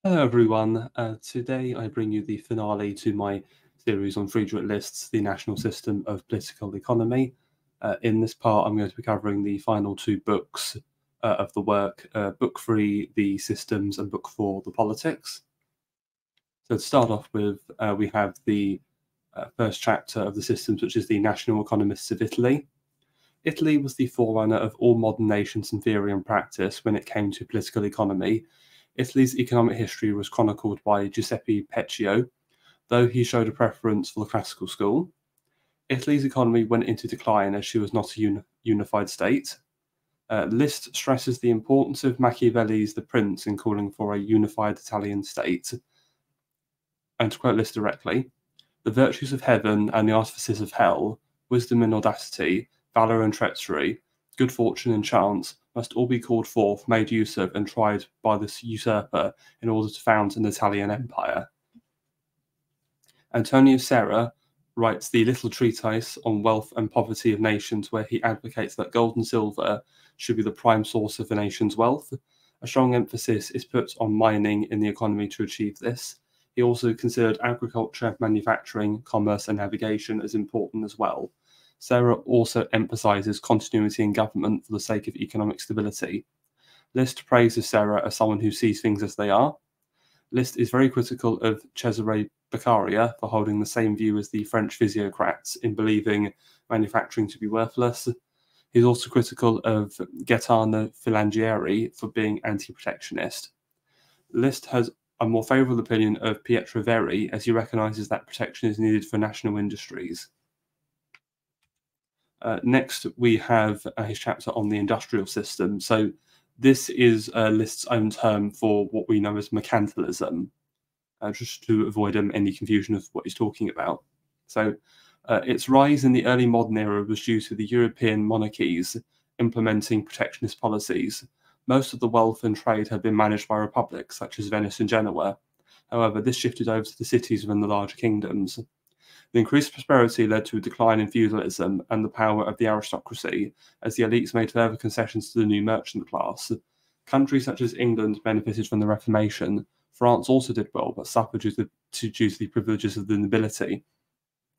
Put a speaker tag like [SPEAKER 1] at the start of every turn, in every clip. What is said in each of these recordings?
[SPEAKER 1] Hello everyone. Today I bring you the finale to my series on Friedrich List's The National System of Political Economy. In this part, I'm going to be covering the final two books of the work, Book 3, The Systems, and Book 4, The Politics. So to start off with, we have the first chapter of the systems, which is the National Economists of Italy. Italy was the forerunner of all modern nations in theory and practice when it came to political economy. Italy's economic history was chronicled by Giuseppe Peccio, though he showed a preference for the classical school. Italy's economy went into decline as she was not a unified state. List stresses the importance of Machiavelli's The Prince in calling for a unified Italian state. And to quote List directly, "The virtues of heaven and the artifices of hell, wisdom and audacity, valour and treachery, good fortune and chance, must all be called forth, made use of, and tried by this usurper in order to found an Italian empire." Antonio Serra writes the little treatise on wealth and poverty of nations, where he advocates that gold and silver should be the prime source of a nation's wealth. A strong emphasis is put on mining in the economy to achieve this. He also considered agriculture, manufacturing, commerce, and navigation as important as well. Serra also emphasizes continuity in government for the sake of economic stability. List praises Serra as someone who sees things as they are. List is very critical of Cesare Beccaria for holding the same view as the French physiocrats in believing manufacturing to be worthless. He's also critical of Gaetano Filangieri for being anti-protectionist. List has a more favourable opinion of Pietro Verri, as he recognises that protection is needed for national industries. Next, we have his chapter on the industrial system. So this is List's own term for what we know as mercantilism, just to avoid any confusion of what he's talking about. So its rise in the early modern era was due to the European monarchies implementing protectionist policies. Most of the wealth and trade had been managed by republics, such as Venice and Genoa. However, this shifted over to the cities within the larger kingdoms. The increased prosperity led to a decline in feudalism and the power of the aristocracy, as the elites made further concessions to the new merchant class. Countries such as England benefited from the Reformation. France also did well, but suffered due to the privileges of the nobility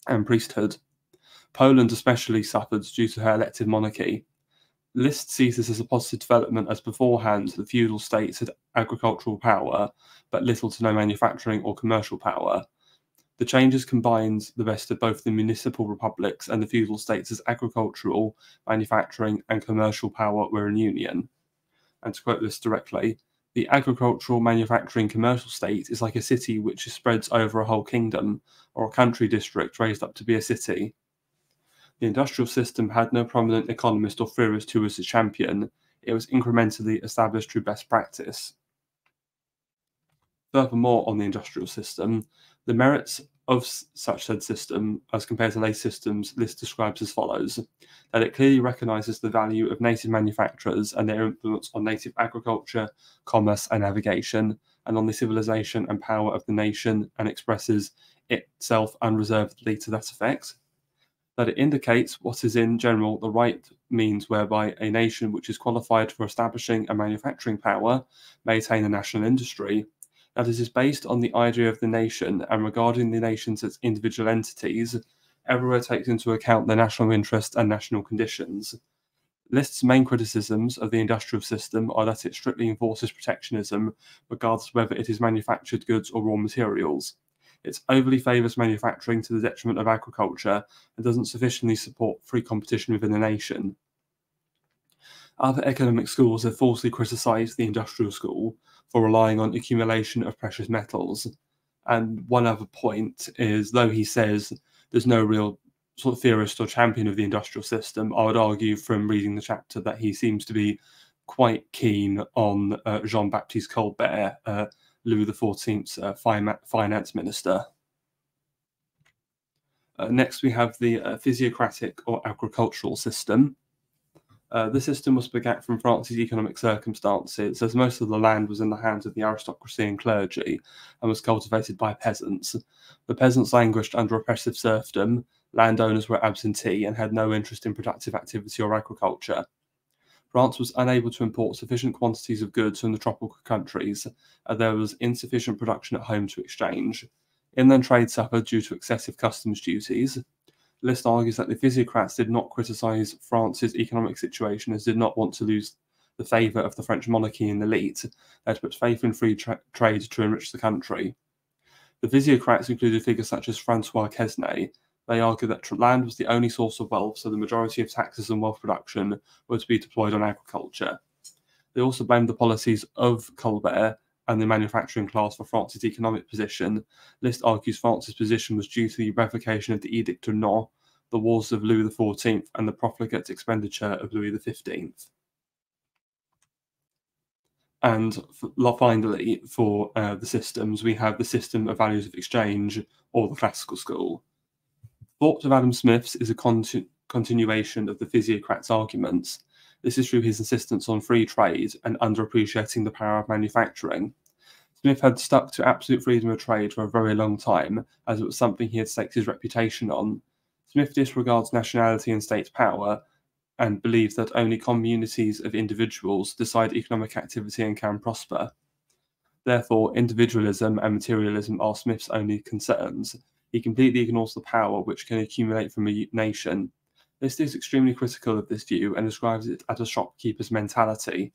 [SPEAKER 1] and priesthood. Poland especially suffered due to her elective monarchy. List sees this as a positive development, as beforehand the feudal states had agricultural power, but little to no manufacturing or commercial power. The changes combined the best of both the municipal republics and the feudal states, as agricultural, manufacturing, and commercial power were in union. And to quote this directly, "The agricultural, manufacturing, commercial state is like a city which spreads over a whole kingdom, or a country district raised up to be a city." The industrial system had no prominent economist or theorist who was its champion. It was incrementally established through best practice. Furthermore, on the industrial system, the merits of such said system, as compared to later systems, List describes as follows: that it clearly recognises the value of native manufacturers and their influence on native agriculture, commerce, and navigation, and on the civilization and power of the nation, and expresses itself unreservedly to that effect. That it indicates what is in general the right means whereby a nation which is qualified for establishing a manufacturing power may attain a national industry. That it is based on the idea of the nation, and regarding the nations as individual entities, everywhere takes into account the national interest and national conditions. List's main criticisms of the industrial system are that it strictly enforces protectionism, regardless of whether it is manufactured goods or raw materials. It overly favours manufacturing to the detriment of agriculture, and doesn't sufficiently support free competition within the nation. Other economic schools have falsely criticised the industrial school for relying on accumulation of precious metals. And one other point is, though he says there's no real sort of theorist or champion of the industrial system, I would argue from reading the chapter that he seems to be quite keen on Jean-Baptiste Colbert, Louis XIV's finance minister. Next, we have the physiocratic or agricultural system. The system was begat from France's economic circumstances, as most of the land was in the hands of the aristocracy and clergy, and was cultivated by peasants. The peasants languished under oppressive serfdom, landowners were absentee, and had no interest in productive activity or agriculture. France was unable to import sufficient quantities of goods from the tropical countries, and there was insufficient production at home to exchange. Inland trade suffered due to excessive customs duties. List argues that the physiocrats did not criticise France's economic situation as did not want to lose the favour of the French monarchy and elite. They had put faith in free trade to enrich the country. The physiocrats included figures such as Francois Quesnay. They argued that land was the only source of wealth, so the majority of taxes and wealth production were to be deployed on agriculture. They also blamed the policies of Colbert and the manufacturing class for France's economic position. List argues France's position was due to the revocation of the Edict of Nantes, the wars of Louis XIV, and the profligate expenditure of Louis XV. And finally, for the systems, we have the system of values of exchange, or the classical school. Thought of Adam Smith's is a continuation of the physiocrats' arguments. This is through his insistence on free trade and underappreciating the power of manufacturing. Smith had stuck to absolute freedom of trade for a very long time, as it was something he had staked his reputation on. Smith disregards nationality and state power, and believes that only communities of individuals decide economic activity and can prosper. Therefore, individualism and materialism are Smith's only concerns. He completely ignores the power which can accumulate from a nation. List is extremely critical of this view and describes it as a shopkeeper's mentality.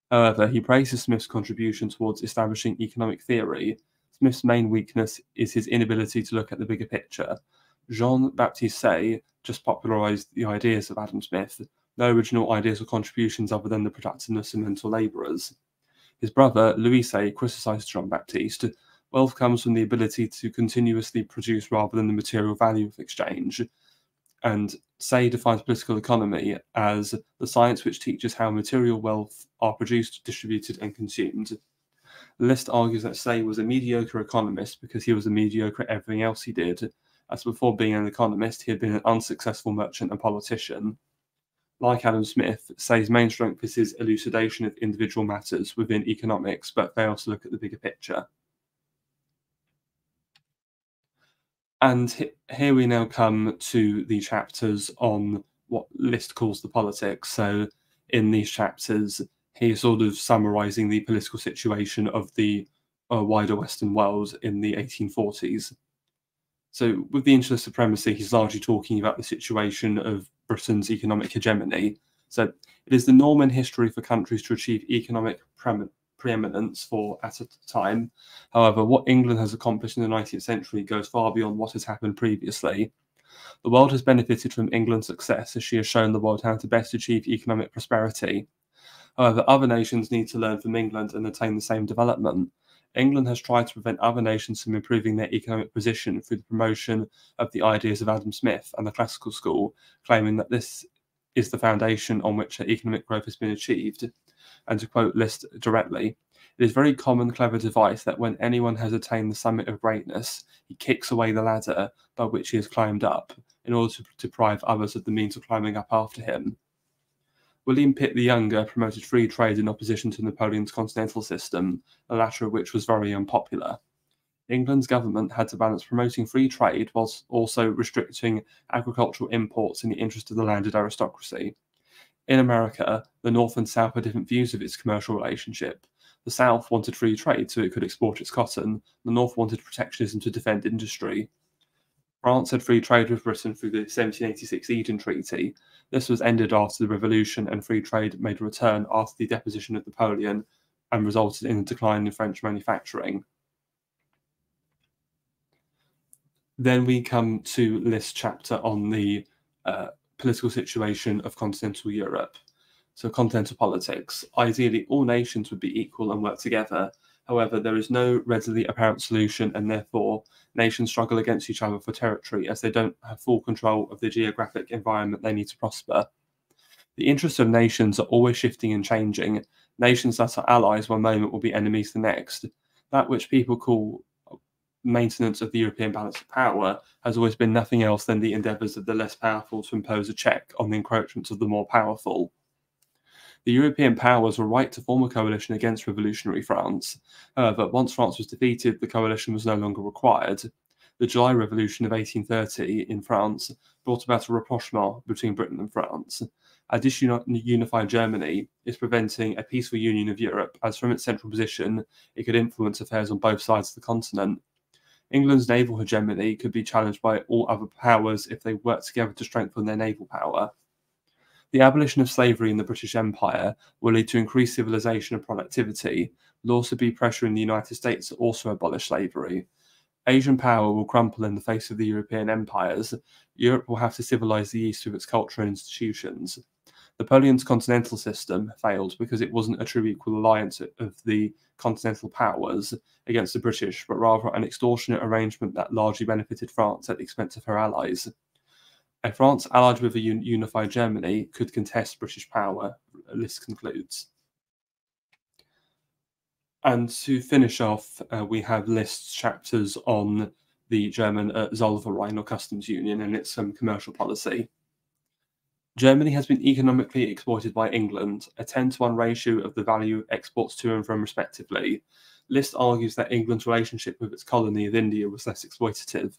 [SPEAKER 1] However, he praises Smith's contribution towards establishing economic theory. Smith's main weakness is his inability to look at the bigger picture. Jean-Baptiste Say just popularized the ideas of Adam Smith, no original ideas or contributions other than the productiveness of mental laborers. His brother, Louis Say, criticized Jean-Baptiste. Wealth comes from the ability to continuously produce rather than the material value of exchange. And Say defines political economy as the science which teaches how material wealth are produced, distributed, and consumed. List argues that Say was a mediocre economist because he was a mediocre at everything else he did, as before being an economist, he had been an unsuccessful merchant and politician. Like Adam Smith, Say's main strength is his elucidation of individual matters within economics, but fails to look at the bigger picture. And here we now come to the chapters on what List calls the politics. So in these chapters, he is sort of summarizing the political situation of the wider Western world in the 1840s. So with the interest supremacy, he's largely talking about the situation of Britain's economic hegemony. So it is the norm in history for countries to achieve economic preeminence at a time. However, what England has accomplished in the 19th century goes far beyond what has happened previously. The world has benefited from England's success as she has shown the world how to best achieve economic prosperity. However, other nations need to learn from England and attain the same development. England has tried to prevent other nations from improving their economic position through the promotion of the ideas of Adam Smith and the classical school, claiming that this is the foundation on which economic growth has been achieved. And to quote List directly, "It is a very common, clever device that when anyone has attained the summit of greatness, he kicks away the ladder by which he has climbed up, in order to deprive others of the means of climbing up after him." William Pitt the Younger promoted free trade in opposition to Napoleon's continental system, the latter of which was very unpopular. England's government had to balance promoting free trade whilst also restricting agricultural imports in the interest of the landed aristocracy. In America, the North and South had different views of its commercial relationship. The South wanted free trade so it could export its cotton. The North wanted protectionism to defend industry. France had free trade with Britain through the 1786 Eden Treaty. This was ended after the Revolution, and free trade made a return after the deposition of Napoleon and resulted in a decline in French manufacturing. Then we come to List's chapter on the political situation of continental Europe. So continental politics. Ideally, all nations would be equal and work together. However, there is no readily apparent solution, and therefore nations struggle against each other for territory as they don't have full control of the geographic environment they need to prosper. The interests of nations are always shifting and changing. Nations that are allies one moment will be enemies the next. That which people call maintenance of the European balance of power has always been nothing else than the endeavours of the less powerful to impose a check on the encroachments of the more powerful. The European powers were right to form a coalition against revolutionary France. However, once France was defeated, the coalition was no longer required. The July Revolution of 1830 in France brought about a rapprochement between Britain and France. a disunified Germany is preventing a peaceful union of Europe, as from its central position, it could influence affairs on both sides of the continent. England's naval hegemony could be challenged by all other powers if they work together to strengthen their naval power. The abolition of slavery in the British Empire will lead to increased civilization and productivity. There'll also be pressure in the United States to also abolish slavery. Asian power will crumple in the face of the European empires. Europe will have to civilize the East with its culture and institutions. Napoleon's continental system failed because it wasn't a true equal alliance of the continental powers against the British, but rather an extortionate arrangement that largely benefited France at the expense of her allies. A France allied with a unified Germany could contest British power, List concludes. And to finish off, we have List's chapters on the German Zollverein or customs union and its commercial policy. Germany has been economically exploited by England, a 10-to-1 ratio of the value exports to and from respectively. List argues that England's relationship with its colony of India was less exploitative.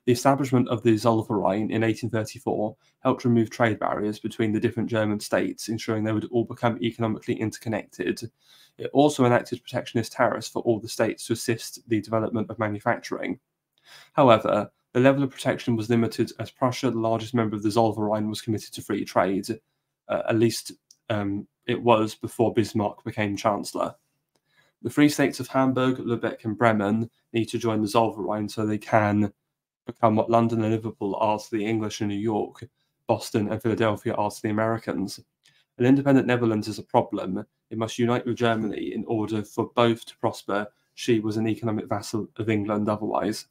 [SPEAKER 1] The establishment of the Zollverein in 1834 helped remove trade barriers between the different German states, ensuring they would all become economically interconnected. It also enacted protectionist tariffs for all the states to assist the development of manufacturing. However, the level of protection was limited as Prussia, the largest member of the Zollverein, was committed to free trade. At least it was before Bismarck became Chancellor. The free states of Hamburg, Lübeck and Bremen need to join the Zollverein so they can become what London and Liverpool are to the English and New York, Boston and Philadelphia are to the Americans. An independent Netherlands is a problem. It must unite with Germany in order for both to prosper. She was an economic vassal of England otherwise.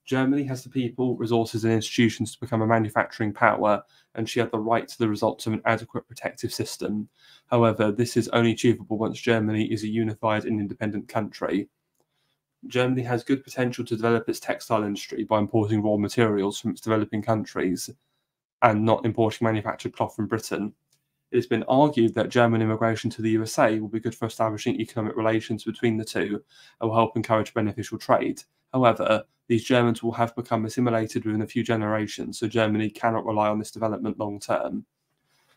[SPEAKER 1] Germany has the people, resources and institutions to become a manufacturing power, and she had the right to the results of an adequate protective system. However, this is only achievable once Germany is a unified and independent country. Germany has good potential to develop its textile industry by importing raw materials from its developing countries and not importing manufactured cloth from Britain. It has been argued that German immigration to the USA will be good for establishing economic relations between the two and will help encourage beneficial trade. However, these Germans will have become assimilated within a few generations, so Germany cannot rely on this development long term.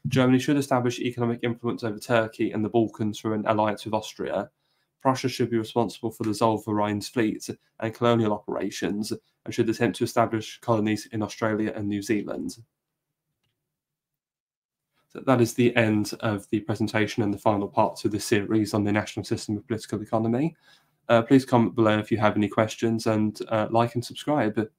[SPEAKER 1] Germany should establish economic influence over Turkey and the Balkans through an alliance with Austria. Prussia should be responsible for the Zollverein's fleet and colonial operations and should attempt to establish colonies in Australia and New Zealand. So that is the end of the presentation and the final parts of this series on the national system of political economy. Please comment below if you have any questions and like and subscribe.